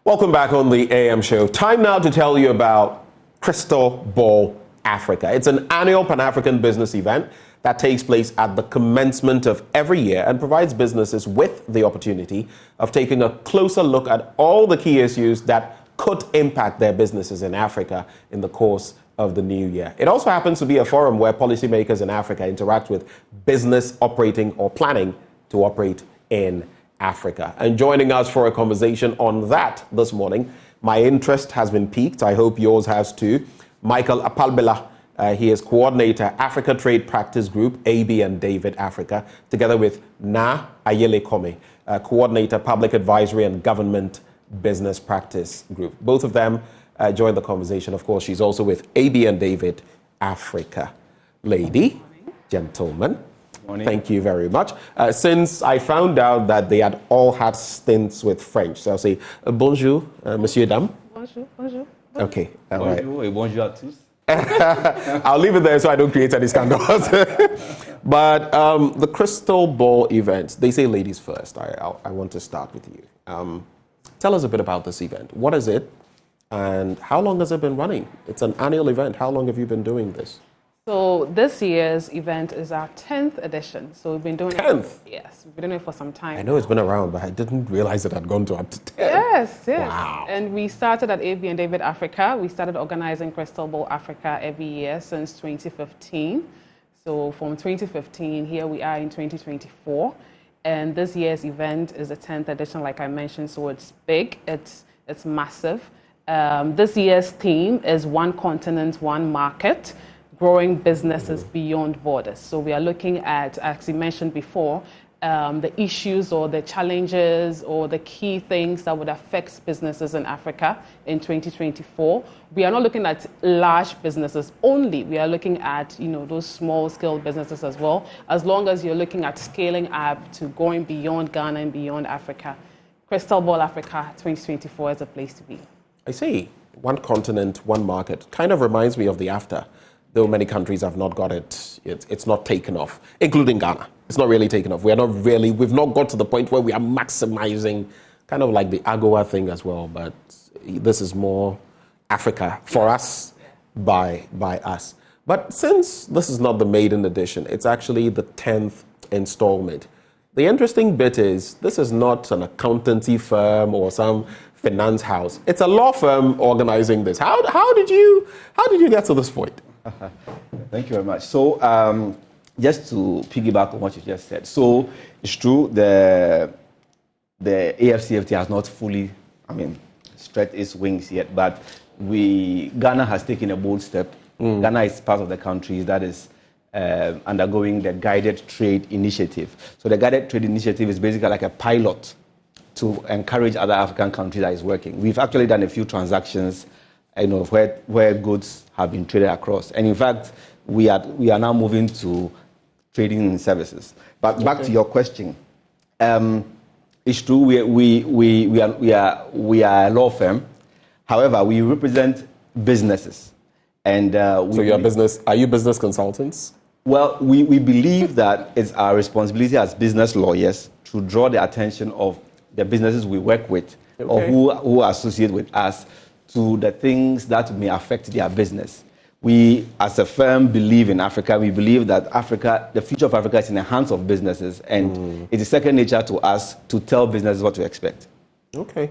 Welcome back on the AM show. Time now to tell you about Crystal Ball Africa. It's an annual Pan-African business event that takes place at the commencement of every year and provides businesses with the opportunity of taking a closer look at all the key issues that could impact their businesses in Africa in the course of the new year. It also happens to be a forum where policymakers in Africa interact with business operating or planning to operate in Africa. And joining us for a conversation on that this morning, my interest has been piqued. I hope yours has too. Michael Apalbela, he is Coordinator, Africa Trade Practice Group, AB and David Africa, together with Na Ayele Kome, Coordinator, Public Advisory and Government Business Practice Group. Both of them joined the conversation. Of course, she's also with AB and David Africa. Lady, gentlemen, morning. Thank you very much. Since I found out that they had all had stints with French, so I'll say bonjour, monsieur, dame. Bonjour, bonjour. Okay, all bonjour right. Et bonjour à tous. I'll leave it there so I don't create any scandals. But the Crystal Ball event, they say ladies first. I want to start with you. Tell us a bit about this event. What is it, and how long has it been running? It's an annual event. How long have you been doing this? So this year's event is our 10th edition. So we've been doing 10th? Yes, we've been doing it for some time. I know it's been around, but I didn't realize it had gone to up to 10. Yes. Wow. And we started at AB and David Africa. We started organizing Crystal Ball Africa every year since 2015. So from 2015, here we are in 2024. And this year's event is the 10th edition, like I mentioned, so it's big, it's massive. This year's theme is One Continent, One Market, growing businesses beyond borders. So we are looking at, as you mentioned before, the issues or the challenges or the key things that would affect businesses in Africa in 2024. We are not looking at large businesses only. We are looking at, those small-scale businesses as well, as long as you're looking at scaling up to going beyond Ghana and beyond Africa. Crystal Ball Africa 2024 is a place to be. I see. One continent, one market. Kind of reminds me of the AFTA. Though many countries have not got it, it's not taken off, including Ghana. It's not really taken off. We've not got to the point where we are maximizing, kind of like the AGOA thing as well, but this is more Africa for us, by us. But since this is not the maiden edition, it's actually the 10th installment. The interesting bit is, this is not an accountancy firm or some finance house. It's a law firm organizing this. How did you get to this point? Thank you very much. So, just to piggyback on what you just said. So, it's true, the AFCFT has not fully, stretched its wings yet, but Ghana has taken a bold step. Ghana is part of the countries that is undergoing the Guided Trade Initiative. So, the Guided Trade Initiative is basically like a pilot to encourage other African countries that is working. We've actually done a few transactions where goods have been traded across. And in fact, we are now moving to trading in services. But back to your question, it's true, we are a law firm. However, we represent businesses. And so are you business consultants? Well, we believe that it's our responsibility as business lawyers to draw the attention of the businesses we work with, or who associate with us, to the things that may affect their business. We, as a firm, believe in Africa. We believe that the future of Africa is in the hands of businesses, and it is second nature to us to tell businesses what to expect. Okay.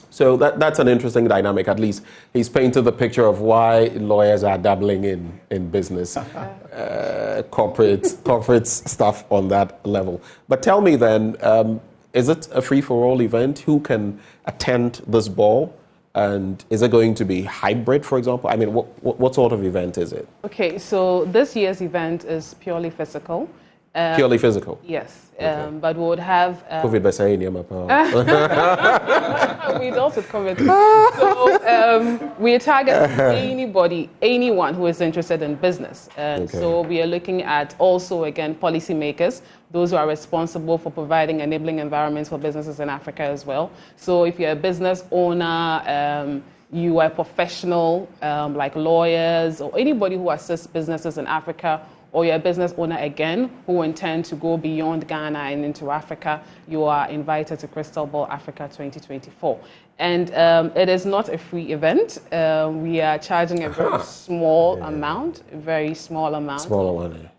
So that's an interesting dynamic. At least he's painted the picture of why lawyers are dabbling in business, corporate stuff on that level. But tell me then, is it a free-for-all event? Who can attend this ball? And is it going to be hybrid, for example? What sort of event is it? Okay, so this year's event is purely physical. Purely physical? Yes, okay. But we would have... COVID by saying, we dealt with COVID. So we target anyone who is interested in business. So we are looking at also, again, policymakers, those who are responsible for providing enabling environments for businesses in Africa as well. So if you're a business owner, you are a professional, like lawyers, or anybody who assists businesses in Africa, or you're a business owner again who intend to go beyond Ghana and into Africa, you are invited to Crystal Ball Africa 2024. And it is not a free event. We are charging a very small amount,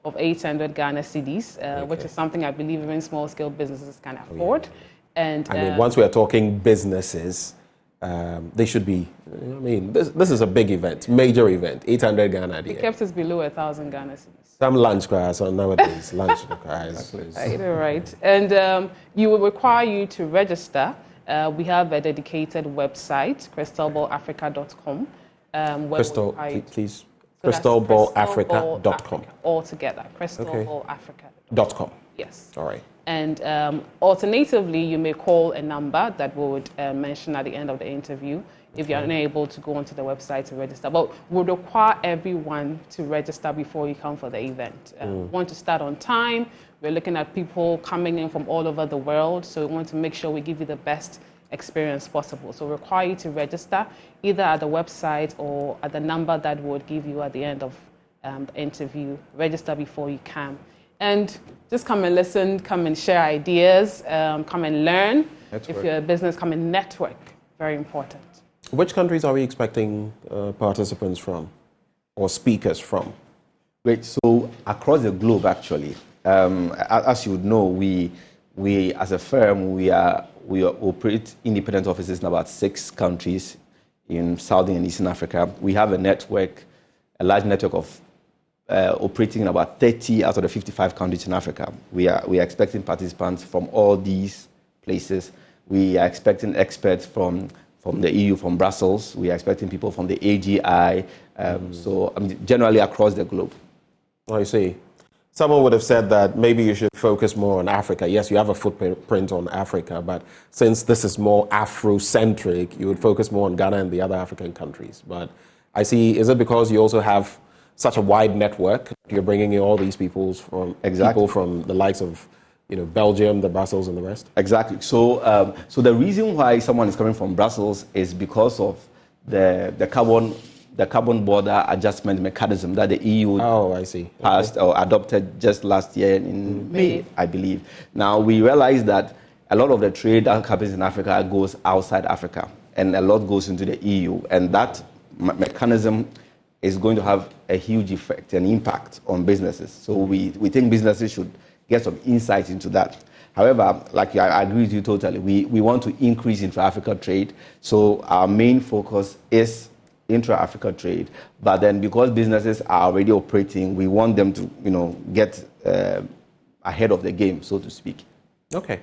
of 800 Ghana cedis, which is something I believe even small-scale businesses can afford. And I mean, once we are talking businesses, they should be, I mean, this is a big event, major event, 800 Ghana. We kept it below 1,000 Ghana cedis. Some lunch cars on nowadays, lunch cars. Right. And you will require you to register. We have a dedicated website, crystalballafrica.com. Please. Crystalballafrica.com. All together. Crystalballafrica.com. Yes. All right. And alternatively, you may call a number that we would mention at the end of the interview if you're unable to go onto the website to register. But we require everyone to register before you come for the event. We want to start on time. We're looking at people coming in from all over the world, so we want to make sure we give you the best experience possible. So we require you to register either at the website or at the number that we would give you at the end of the interview. Register before you come. And just come and listen, come and share ideas, come and learn. If you're a business, come and network. Very important. Which countries are we expecting participants from or speakers from? Great. So across the globe, actually, as you would know, we as a firm, we operate independent offices in about 6 countries in Southern and Eastern Africa. We have a large network of operating in about 30 out of the 55 countries in Africa. We are expecting participants from all these places. We are expecting experts from the EU, from Brussels. We are expecting people from the AGI. So generally across the globe. I see. Someone would have said that maybe you should focus more on Africa. Yes, you have a footprint on Africa, but since this is more Afrocentric, you would focus more on Ghana and the other African countries. But I see, is it because you also have such a wide network? You're bringing in all these people from the likes of, Belgium, the Brussels, and the rest? Exactly. So the reason why someone is coming from Brussels is because of the carbon border adjustment mechanism that the EU passed or adopted just last year in May, I believe. Now, we realize that a lot of the trade that happens in Africa goes outside Africa, and a lot goes into the EU, and that mechanism is going to have a huge effect and impact on businesses. So we think businesses should get some insight into that. However, I agree with you totally. We want to increase intra-Africa trade, so our main focus is intra-Africa trade, but then because businesses are already operating, we want them to, get ahead of the game, so to speak. Okay.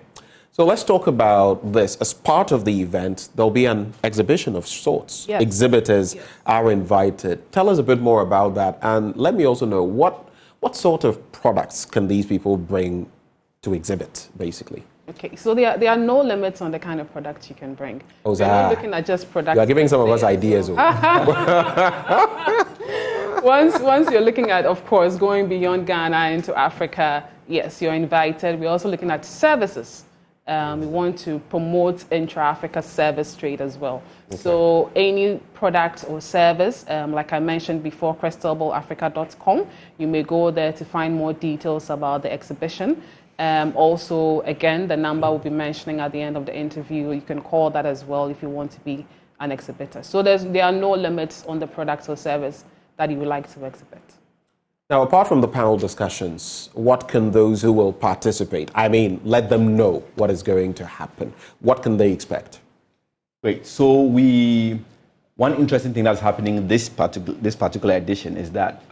So let's talk about this. As part of the event, there'll be an exhibition of sorts. Yes. Exhibitors are invited. Tell us a bit more about that, and let me also know what sort of products can these people bring to exhibit, basically? Okay, so there are no limits on the kind of products you can bring. We're not looking at just products. You are giving some of us ideas. Once you're looking at, of course, going beyond Ghana into Africa, yes, you're invited. We're also looking at services. We want to promote intra-Africa service trade as well. Okay. So any product or service, like I mentioned before, crystalballafrica.com, you may go there to find more details about the exhibition. Also, again, the number we'll be mentioning at the end of the interview. You can call that as well if you want to be an exhibitor. So there are no limits on the product or service that you would like to exhibit. Now, apart from the panel discussions, what can those who will participate, let them know what is going to happen? What can they expect? Great. So one interesting thing that's happening this particular edition is that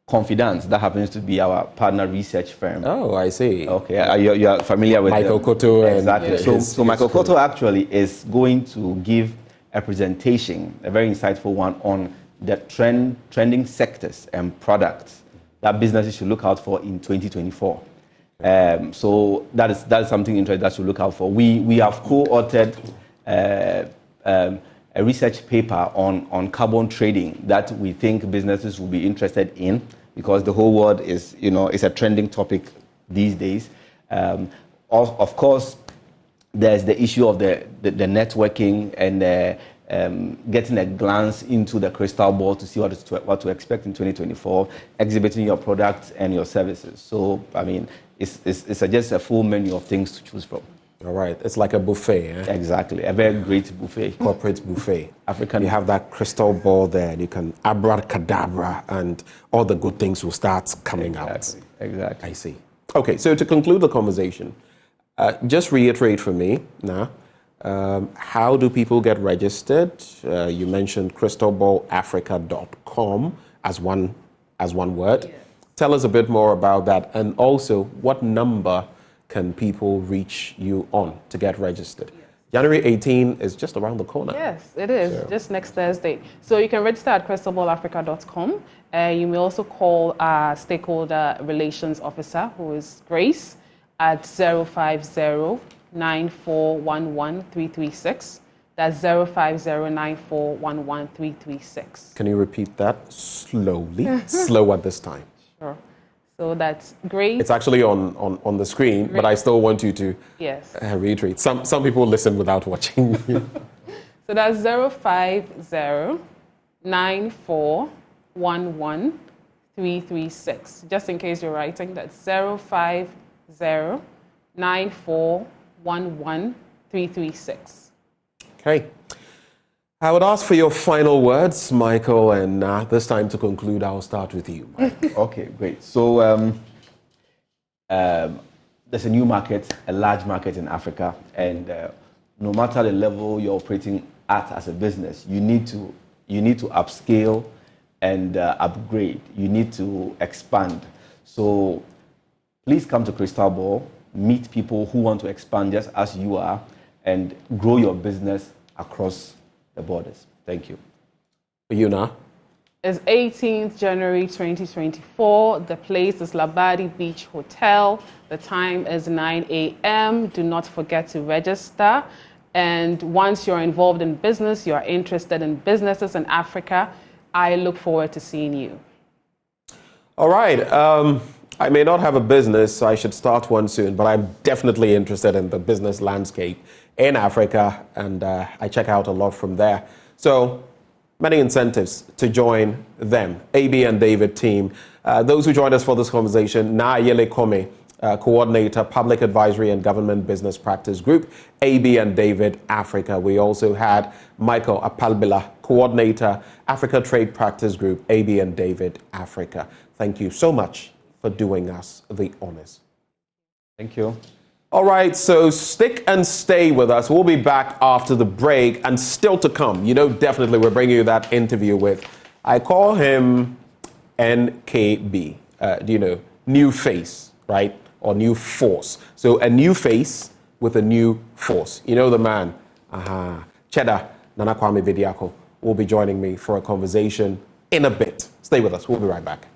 Confidence, that happens to be our partner research firm. Oh, I see. Okay, you are familiar with Michael Cotto. Exactly. So Michael Cotto actually is going to give a presentation, a very insightful one, on the trending sectors and products that businesses should look out for in 2024. So that is something interesting that should look out for. We have co-authored a research paper on carbon trading that we think businesses will be interested in, because the whole world is a trending topic these days. Of course, there's the issue of the networking and getting a glance into the crystal ball to see what to expect in 2024, exhibiting your products and your services. So, I mean, it's just a full menu of things to choose from. All right. It's like a buffet. Eh? Exactly. A very great buffet. Corporate buffet. African. You have that crystal ball there, and you can abracadabra, and all the good things will start coming out. Exactly. I see. Okay, so to conclude the conversation, just reiterate for me now, how do people get registered? You mentioned crystalballafrica.com as one word. Yes. Tell us a bit more about that, and also what number can people reach you on to get registered? Yes. January 18 is just around the corner. Yes, it is, just next Thursday. So you can register at crystalballafrica.com. You may also call our stakeholder relations officer, who is Grace, at 050-9411-336. That's 050-9411-336. Can you repeat that slowly? Slow at this time. Sure. So that's Grace. It's actually on the screen, but I still want you to reiterate. Some people listen without watching. So that's 050-9411-336. Just in case you're writing, that's 050-9411-336. Okay. I would ask for your final words, Michael, and this time to conclude, I'll start with you, Mike. Okay, great. So there's a new market, a large market in Africa, and no matter the level you're operating at as a business, you need to upscale and upgrade. You need to expand. So please come to Crystal Ball, meet people who want to expand just as you are, and grow your business across the borders. Thank you. Yuna? It's 18th January 2024. The place is Labadi Beach Hotel. The time is 9 a.m. Do not forget to register. And once you're involved in business, you're interested in businesses in Africa, I look forward to seeing you. All right. I may not have a business, so I should start one soon, but I'm definitely interested in the business landscape in Africa, and I check out a lot from there. So many incentives to join them. AB and David team. Those who joined us for this conversation, Naayele Kome, Coordinator, Public Advisory and Government Business Practice Group, AB and David Africa. We also had Michael Apalbila, Coordinator, Africa Trade Practice Group, AB and David Africa. Thank you so much for doing us the honors. Thank you. All right, so stick and stay with us. We'll be back after the break, and still to come, definitely we're bringing you that interview with, I call him NKB, new face, right? Or new force. So a new face with a new force. You know the man, Cheddar Nana Kwame Bediako will be joining me for a conversation in a bit. Stay with us, we'll be right back.